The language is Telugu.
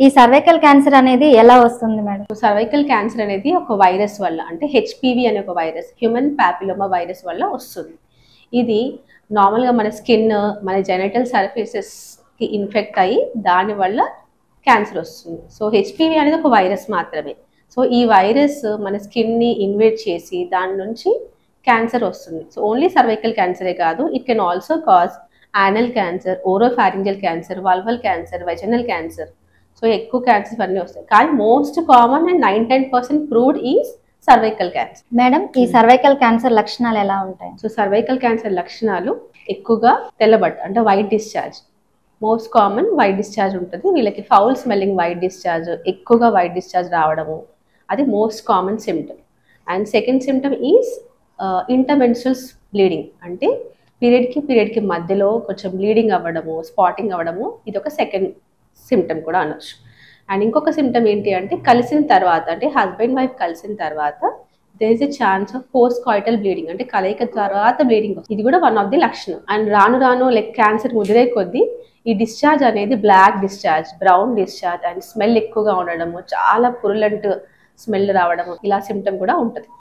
ఈ సర్వైకల్ క్యాన్సర్ అనేది ఎలా వస్తుంది మేడం? సర్వైకల్ క్యాన్సర్ అనేది ఒక వైరస్ వల్ల, అంటే హెచ్పివి అనే ఒక వైరస్, హ్యూమన్ ప్యాపిలోమా వైరస్ వల్ల వస్తుంది. ఇది నార్మల్గా మన స్కిన్, మన జెనిటల్ సర్ఫేసెస్కి ఇన్ఫెక్ట్ అయ్యి దానివల్ల క్యాన్సర్ వస్తుంది. సో హెచ్పివి అనేది ఒక వైరస్ మాత్రమే. సో ఈ వైరస్ మన స్కిన్ని ఇన్వేట్ చేసి దాని నుంచి క్యాన్సర్ వస్తుంది. సో ఓన్లీ సర్వైకల్ క్యాన్సరే కాదు, it can also cause anal cancer, oropharyngeal cancer, vulval cancer, vaginal cancer. So ఎక్కువ క్యాన్సర్స్ అన్నీ వస్తాయి, కానీ most common and 99% proved is cervical cancer. Madam, ఈ సర్వైకల్ క్యాన్సర్ లక్షణాలు ఎలా ఉంటాయి? సో సర్వైకల్ క్యాన్సర్ లక్షణాలు ఎక్కువగా తెల్లబట్ట, అంటే white discharge. Most common white discharge ఉంటుంది. వీళ్ళకి ఫౌల్ స్మెల్లింగ్ వైట్ డిశ్చార్జ్, ఎక్కువగా వైట్ డిశ్చార్జ్ రావడము, అది most common symptom. And second symptom is intermenstrual bleeding, అంటే పీరియడ్కి మధ్యలో కొంచెం బ్లీడింగ్ అవ్వడము, స్పాటింగ్ అవ్వడము, ఇది ఒక సెకండ్ సిమ్టమ్ కూడా అనొచ్చు. అండ్ ఇంకొక సిమ్టమ్ ఏంటి అంటే కలిసిన తర్వాత, అంటే హస్బెండ్ వైఫ్ కలిసిన తర్వాత there is a chance of post coital bleeding, అంటే కలయిక తర్వాత బ్లీడింగ్ వస్తుంది. ఇది కూడా వన్ ఆఫ్ ది లక్షణం. అండ్ రాను రాను లైక్ క్యాన్సర్ ముదిరే కొద్దీ ఈ డిశ్చార్జ్ అనేది black discharge, brown discharge, and smell ఎక్కువగా ఉండడము, చాలా పురులంట్ స్మెల్ రావడము, ఇలా సిమ్టమ్ కూడా ఉంటుంది.